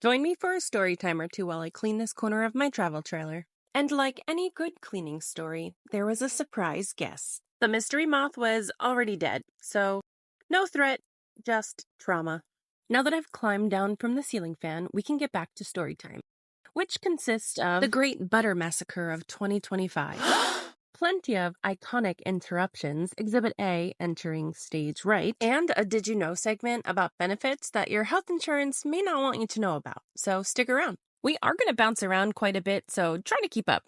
Join me for a story time or two while I clean this corner of my travel trailer. And like any good cleaning story, there was a surprise guest. The mystery moth was already dead, so no threat, just trauma. Now that I've climbed down from the ceiling fan, we can get back to story time, which consists of the Great Butter Massacre of 2025. Plenty of iconic interruptions, Exhibit A entering stage right, and a Did You Know segment about benefits that your health insurance may not want you to know about, so stick around. We are going to bounce around quite a bit, so try to keep up.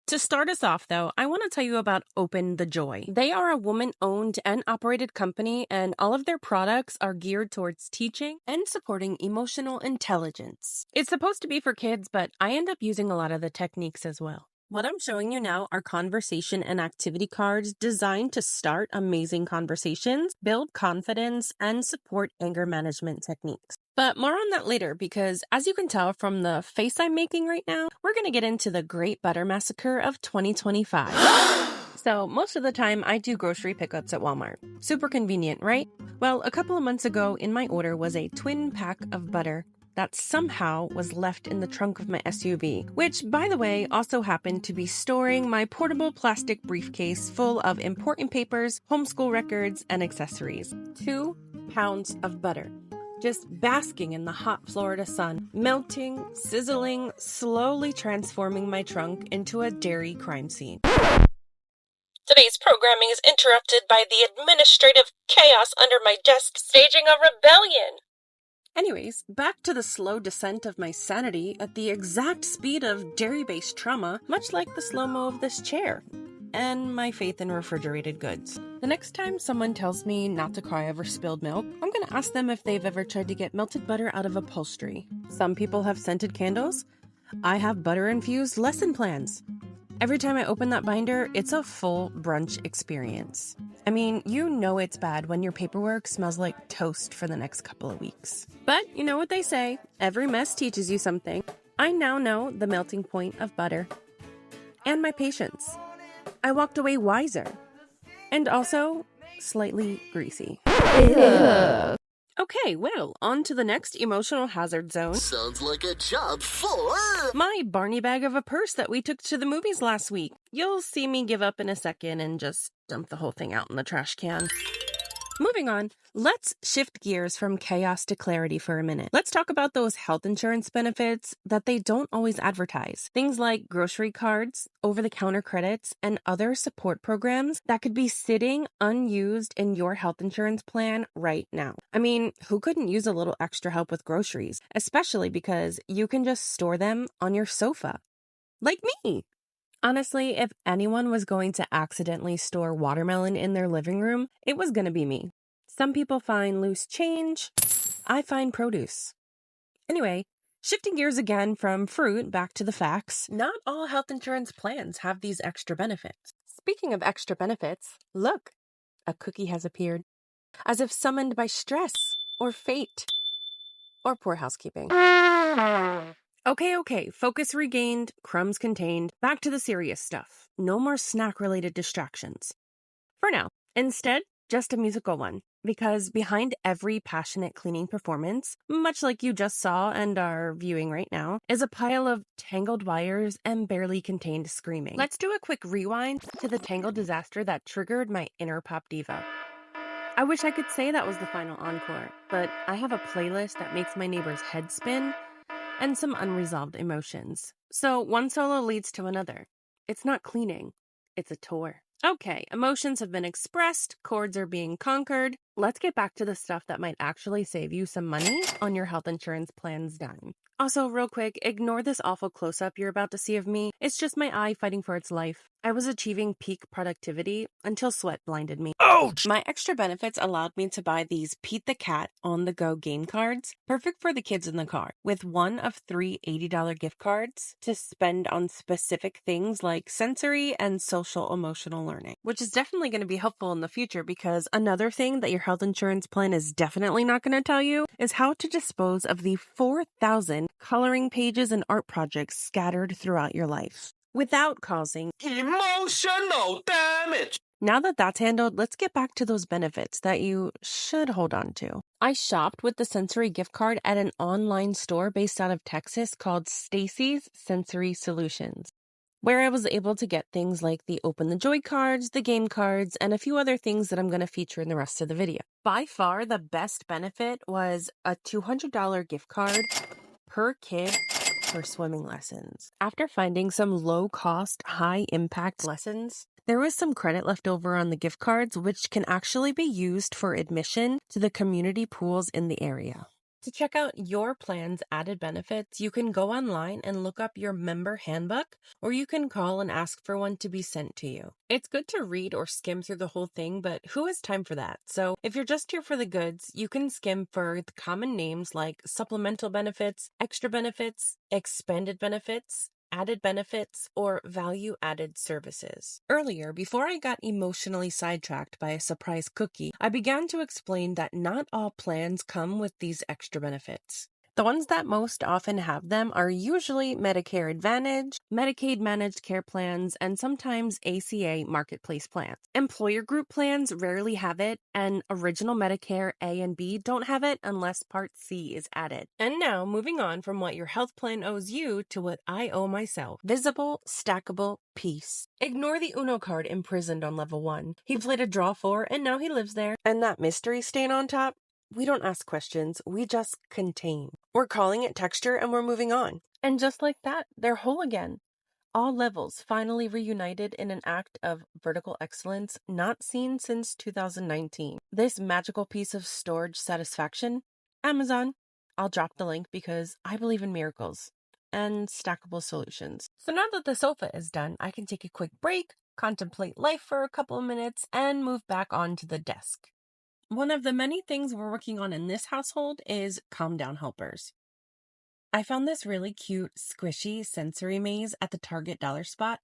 To start us off, though, I want to tell you about Open the Joy. They are a woman-owned and operated company, and all of their products are geared towards teaching and supporting emotional intelligence. It's supposed to be for kids, but I end up using a lot of the techniques as well. What I'm showing you now are conversation and activity cards designed to start amazing conversations, build confidence, and support anger management techniques. But more on that later, because as you can tell from the face I'm making right now, we're going to get into the Great Butter Massacre of 2025. So most of the time I do grocery pickups at Walmart. Super convenient, right? Well, a couple of months ago in my order was a twin pack of butter that somehow was left in the trunk of my SUV, which, by the way, also happened to be storing my portable plastic briefcase full of important papers, homeschool records, and accessories. 2 pounds of butter, just basking in the hot Florida sun, melting, sizzling, slowly transforming my trunk into a dairy crime scene. Today's programming is interrupted by the administrative chaos under my desk staging a rebellion. Anyways, back to the slow descent of my sanity at the exact speed of dairy-based trauma, much like the slow-mo of this chair, and my faith in refrigerated goods. The next time someone tells me not to cry over spilled milk, I'm gonna ask them if they've ever tried to get melted butter out of upholstery. Some people have scented candles. I have butter-infused lesson plans. Every time I open that binder, it's a full brunch experience. I mean, you know it's bad when your paperwork smells like toast for the next couple of weeks. But you know what they say, every mess teaches you something. I now know the melting point of butter. And my patience. I walked away wiser. And also, slightly greasy. Ew. Okay, well, on to the next emotional hazard zone. Sounds like a job for my Barney bag of a purse that we took to the movies last week. You'll see me give up in a second and just dump the whole thing out in the trash can. Moving on, let's shift gears from chaos to clarity for a minute. Let's talk about those health insurance benefits that they don't always advertise. Things like grocery cards, over-the-counter credits, and other support programs that could be sitting unused in your health insurance plan right now. I mean, who couldn't use a little extra help with groceries, especially because you can just store them on your sofa. Like me. Honestly, if anyone was going to accidentally store watermelon in their living room, it was going to be me. Some people find loose change. I find produce. Anyway, shifting gears again from fruit back to the facts, not all health insurance plans have these extra benefits. Speaking of extra benefits, look, a cookie has appeared, as if summoned by stress or fate or poor housekeeping. Okay, focus regained, crumbs contained, back to the serious stuff. No more snack-related distractions. For now, instead, just a musical one, because behind every passionate cleaning performance, much like you just saw and are viewing right now, is a pile of tangled wires and barely contained screaming. Let's do a quick rewind to the tangled disaster that triggered my inner pop diva. I wish I could say that was the final encore, but I have a playlist that makes my neighbor's head spin, and some unresolved emotions. So one solo leads to another. It's not cleaning, it's a tour. Okay, emotions have been expressed, chords are being conquered. Let's get back to the stuff that might actually save you some money on your health insurance plan's dime. Also, real quick, ignore this awful close-up you're about to see of me. It's just my eye fighting for its life. I was achieving peak productivity until sweat blinded me. Ouch! My extra benefits allowed me to buy these Pete the Cat on-the-go game cards, perfect for the kids in the car, with one of 3 $80 gift cards to spend on specific things like sensory and social-emotional learning, which is definitely going to be helpful in the future because another thing that your health insurance plan is definitely not going to tell you is how to dispose of the 4,000 coloring pages and art projects scattered throughout your life without causing emotional damage. Now that that's handled, let's get back to those benefits that you should hold on to. I shopped with the sensory gift card at an online store based out of Texas called Stacy's Sensory Solutions, where I was able to get things like the Open the Joy cards, the game cards, and a few other things that I'm going to feature in the rest of the video. By far, the best benefit was a $200 gift card per kid for swimming lessons. After finding some low-cost, high-impact lessons, there was some credit left over on the gift cards, which can actually be used for admission to the community pools in the area. To check out your plan's added benefits, you can go online and look up your member handbook, or you can call and ask for one to be sent to you. It's good to read or skim through the whole thing, but who has time for that? So if you're just here for the goods, you can skim for the common names like supplemental benefits, extra benefits, expanded benefits, added benefits, or value-added services. Earlier, before I got emotionally sidetracked by a surprise cookie, I began to explain that not all plans come with these extra benefits. The ones that most often have them are usually Medicare Advantage, Medicaid managed care plans, and sometimes ACA marketplace plans. Employer group plans rarely have it, and original Medicare A and B don't have it unless Part C is added. And now, moving on from what your health plan owes you to what I owe myself. Visible, stackable, peace. Ignore the Uno card imprisoned on level 1. He played a draw 4 and now he lives there. And that mystery stain on top? We don't ask questions, we just contain. We're calling it texture and we're moving on. And just like that, they're whole again. All levels finally reunited in an act of vertical excellence not seen since 2019. This magical piece of storage satisfaction? Amazon. I'll drop the link because I believe in miracles and stackable solutions. So now that the sofa is done, I can take a quick break, contemplate life for a couple of minutes, and move back onto the desk. One of the many things we're working on in this household is calm down helpers. I found this really cute, squishy sensory maze at the Target dollar spot,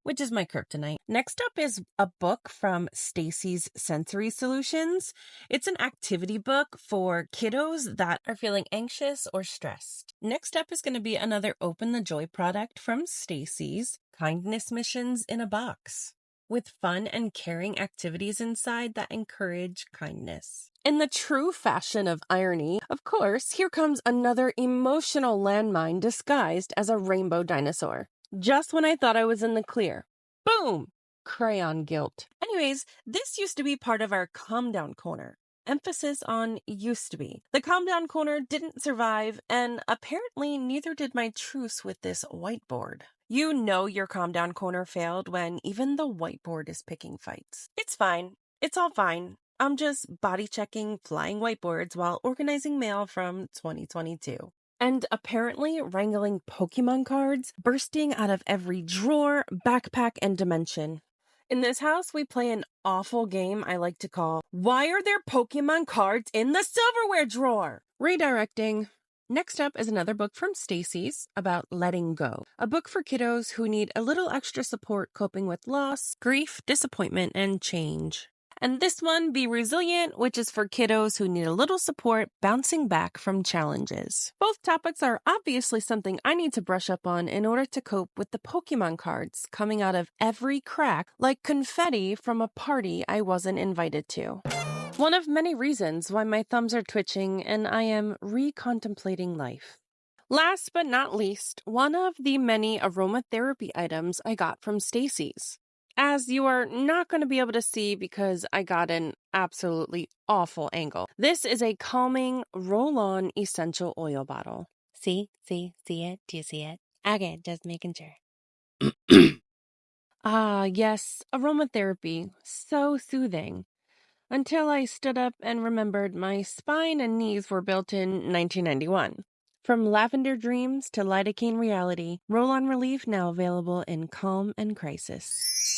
which is my kryptonite. Next up is a book from Stacy's Sensory Solutions. It's an activity book for kiddos that are feeling anxious or stressed. Next up is going to be another Open the Joy product from Stacy's, Kindness Missions in a Box, with fun and caring activities inside that encourage kindness. In the true fashion of irony, of course, here comes another emotional landmine disguised as a rainbow dinosaur. Just when I thought I was in the clear. Boom! Crayon guilt. Anyways, this used to be part of our calm down corner. Emphasis on used to be. The calm down corner didn't survive, and apparently neither did my truce with this whiteboard. You know your calm down corner failed when even the whiteboard is picking fights. It's fine. It's all fine. I'm just body checking flying whiteboards while organizing mail from 2022. And apparently wrangling Pokemon cards bursting out of every drawer, backpack, and dimension. In this house, we play an awful game I like to call, Why Are There Pokemon Cards in the Silverware Drawer? Redirecting. Next up is another book from Stacy's about letting go. A book for kiddos who need a little extra support coping with loss, grief, disappointment, and change. And this one, Be Resilient, which is for kiddos who need a little support bouncing back from challenges. Both topics are obviously something I need to brush up on in order to cope with the Pokemon cards coming out of every crack like confetti from a party I wasn't invited to. One of many reasons why my thumbs are twitching and I am recontemplating life. Last but not least, one of the many aromatherapy items I got from Stacy's. As you are not going to be able to see because I got an absolutely awful angle. This is a calming roll-on essential oil bottle. See it? Do you see it? Okay, just making sure. Ah, yes, aromatherapy. So soothing. Until I stood up and remembered my spine and knees were built in 1991. From lavender dreams to lidocaine reality, roll-on relief now available in calm and crisis.